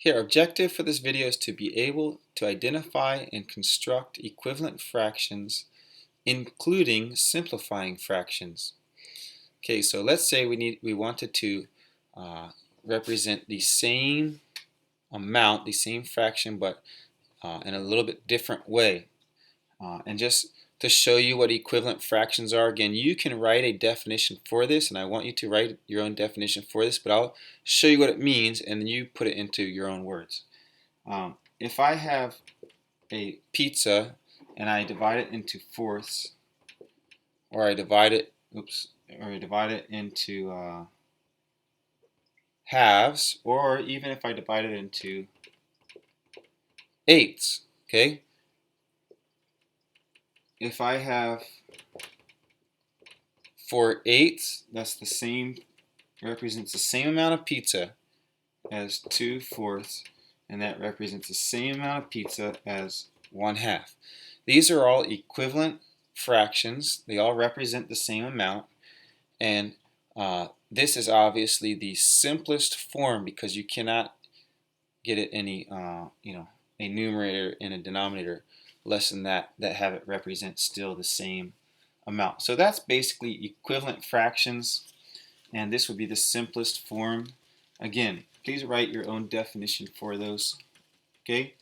Here, objective for this video is to be able to identify and construct equivalent fractions, including simplifying fractions. Okay, so let's say we wanted to represent the same amount, the same fraction, but in a little bit different way. And just to show you what equivalent fractions are, again, you can write a definition for this, and I want you to write your own definition for this, but I'll show you what it means, and then you put it into your own words. If I have a pizza and I divide it into fourths, or I divide it into halves, or even if I divide it into eighths, okay? If I have 4/8, that's the same, represents the same amount of pizza as 2/4, and that represents the same amount of pizza as 1/2. These are all equivalent fractions. They all represent the same amount, and this is obviously the simplest form because you cannot get it any a numerator and a denominator less than that have it represent still the same amount. So that's basically equivalent fractions, and this would be the simplest form. Again, please write your own definition for those. Okay?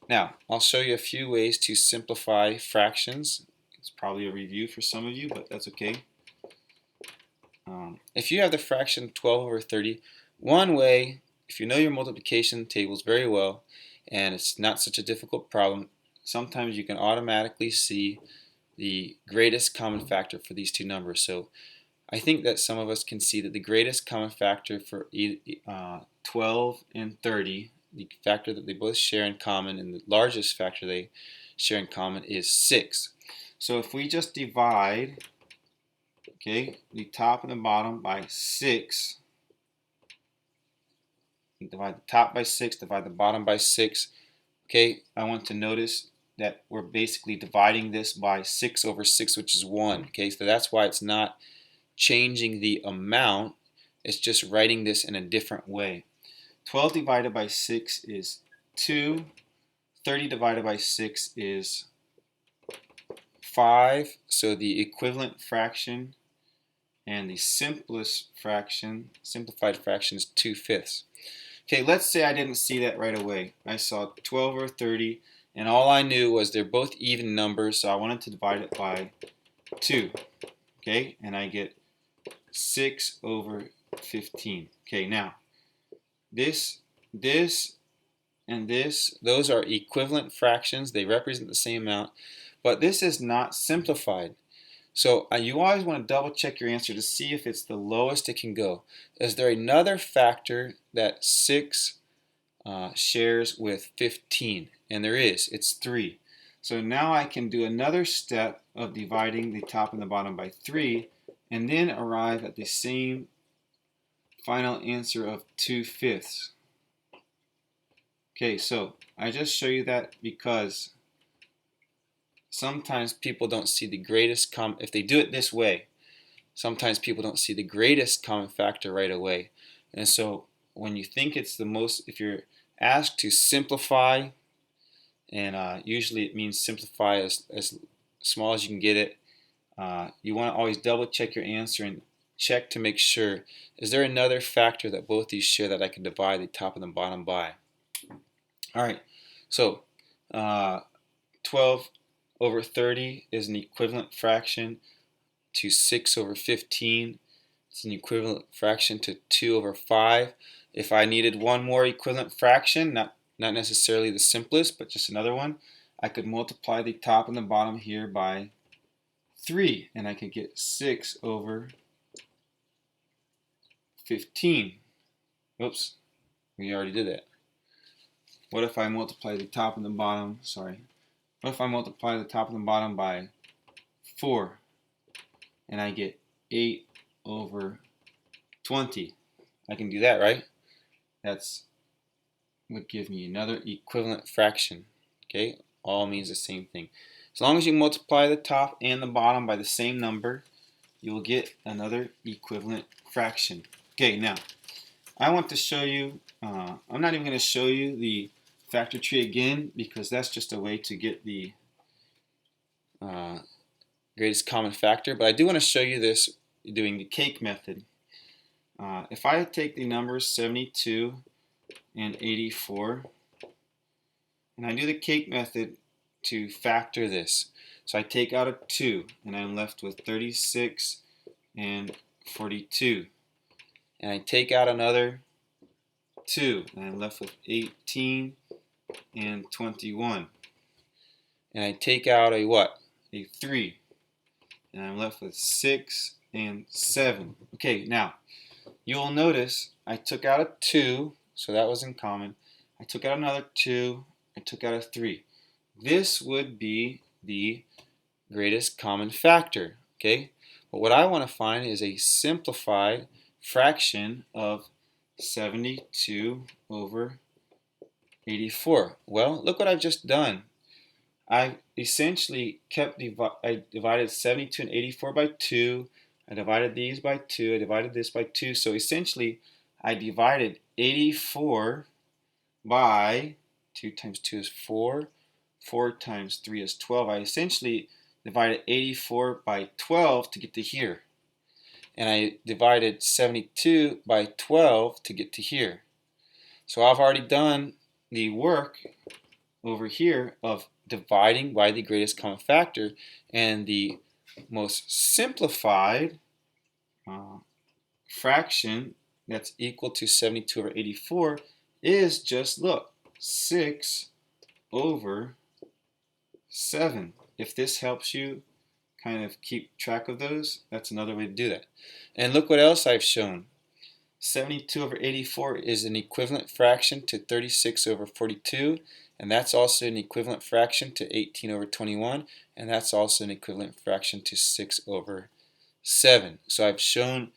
Now, I'll show you a few ways to simplify fractions. It's probably a review for some of you, but that's okay. If you have the fraction 12/30, one way, if you know your multiplication tables very well, and it's not such a difficult problem, sometimes you can automatically see the greatest common factor for these two numbers. So I think that some of us can see that the greatest common factor for 12 and 30, the factor that they both share in common, and the largest factor they share in common is 6. So if we just divide, okay, the top and the bottom by 6, divide the top by 6, divide the bottom by 6, okay, I want to notice that we're basically dividing this by 6/6, which is 1. Okay, so that's why it's not changing the amount, it's just writing this in a different way. 12 divided by 6 is 2. 30 divided by 6 is 5. So the equivalent fraction and the simplest fraction, simplified fraction, is 2/5. Okay, let's say I didn't see that right away. I saw 12/30, and all I knew was they're both even numbers, so I wanted to divide it by 2. Okay, and I get 6/15. Okay, now this, and this, those are equivalent fractions. They represent the same amount, but this is not simplified. So you always want to double check your answer to see if it's the lowest it can go. Is there another factor that 6 shares with 15? And there is. It's 3. So now I can do another step of dividing the top and the bottom by 3 and then arrive at the same final answer of 2/5. Okay, so I just show you that because sometimes people don't see the greatest if they do it this way, sometimes people don't see the greatest common factor right away. And so when you think it's the most, if you're asked to simplify, and usually it means simplify as small as you can get it, you want to always double check your answer and check to make sure, is there another factor that both these share that I can divide the top and the bottom by? Alright, so 12/30 is an equivalent fraction to 6/15. It's an equivalent fraction to 2/5. If I needed one more equivalent fraction, not necessarily the simplest, but just another one, I could multiply the top and the bottom here by 3, and I could get 6/15. Oops, we already did that. What if I multiply the top and the bottom, what if I multiply the top and the bottom by 4, and I get 8/20? I can do that, right? That's would give me another equivalent fraction. Okay, all means the same thing. As long as you multiply the top and the bottom by the same number, you will get another equivalent fraction. Okay, now I want to show you, I'm not even going to show you the factor tree again because that's just a way to get the greatest common factor, but I do want to show you this doing the cake method. If I take the numbers 72 and 84 and I do the cake method to factor this, so I take out a 2 and I'm left with 36 and 42, and I take out another 2 and I'm left with 18 and 21, and I take out a what? A 3, and I'm left with 6 and 7. Okay, now you'll notice I took out a 2, so that was in common. I took out another 2, I took out a 3. This would be the greatest common factor, okay? But what I want to find is a simplified fraction of 72 over 84. Well, look what I've just done. I essentially I divided 72 and 84 by 2. I divided these by 2. I divided this by 2. So essentially, I divided 84 by 2 times 2 is 4. 4 times 3 is 12. I essentially divided 84 by 12 to get to here. And I divided 72 by 12 to get to here. So I've already done the work over here of dividing by the greatest common factor, and the most simplified fraction that's equal to 72 over 84 is just, look, 6 over 7. If this helps you kind of keep track of those, that's another way to do that. And look what else I've shown. 72 over 84 is an equivalent fraction to 36 over 42, and that's also an equivalent fraction to 18 over 21, and that's also an equivalent fraction to 6 over 7. So I've shown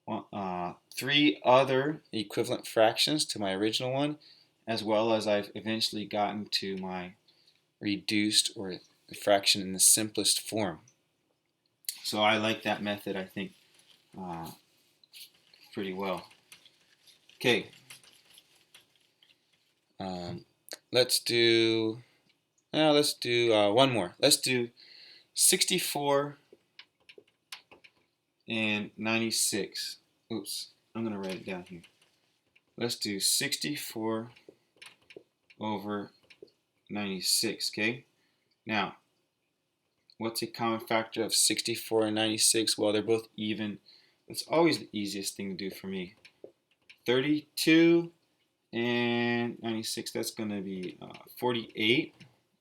3 other equivalent fractions to my original one, as well as I've eventually gotten to my reduced or fraction in the simplest form. So I like that method, I think, pretty well. Okay. Let's do one more. Let's do 64 and 96. Oops, I'm going to write it down here. Let's do 64 over 96, okay? Now, what's a common factor of 64 and 96? Well, they're both even. It's always the easiest thing to do for me. 32 and 96, that's going to be 48,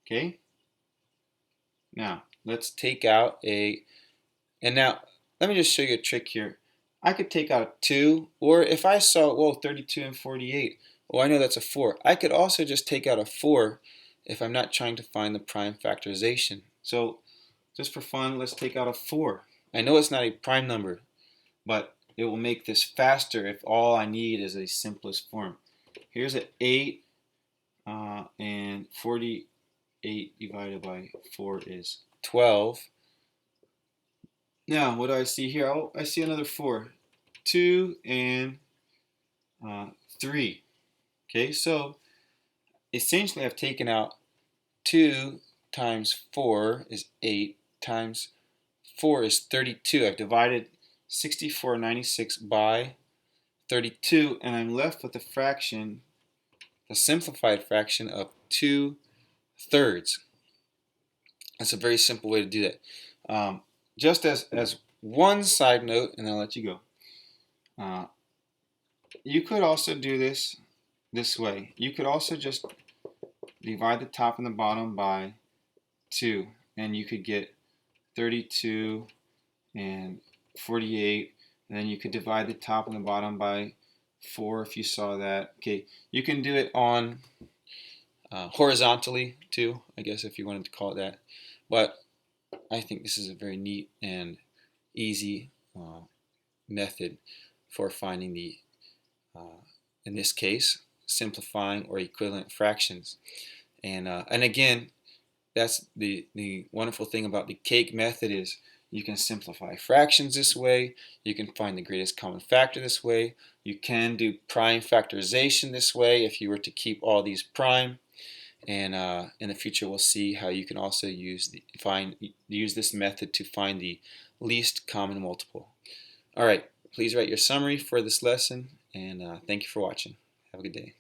okay? Now, let's take out and now, let me just show you a trick here. I could take out a 2, or if I saw, whoa, 32 and 48, oh, I know that's a 4. I could also just take out a 4 if I'm not trying to find the prime factorization. So, just for fun, let's take out a 4. I know it's not a prime number, but it will make this faster if all I need is a simplest form. Here's an 8, and 48 divided by 4 is 12. Now, what do I see here? Oh, I see another 4. 2 and 3. Okay, so essentially I've taken out 2 times 4 is 8 times 4 is 32. I've divided 64 and 96 by 32, and I'm left with a fraction, a simplified fraction of 2/3. That's a very simple way to do that. Just as one side note, and I'll let you go. You could also do this way. You could also just divide the top and the bottom by 2, and you could get 32 and 48, and then you could divide the top and the bottom by 4 if you saw that. Okay, you can do it on horizontally too, I guess, if you wanted to call it that. But I think this is a very neat and easy method for finding the, in this case, simplifying or equivalent fractions. And again, that's the wonderful thing about the cake method is You can simplify fractions this way. You can find the greatest common factor this way. You can do prime factorization this way if you were to keep all these prime. And in the future, we'll see how you can also use this method to find the least common multiple. All right, please write your summary for this lesson, and thank you for watching. Have a good day.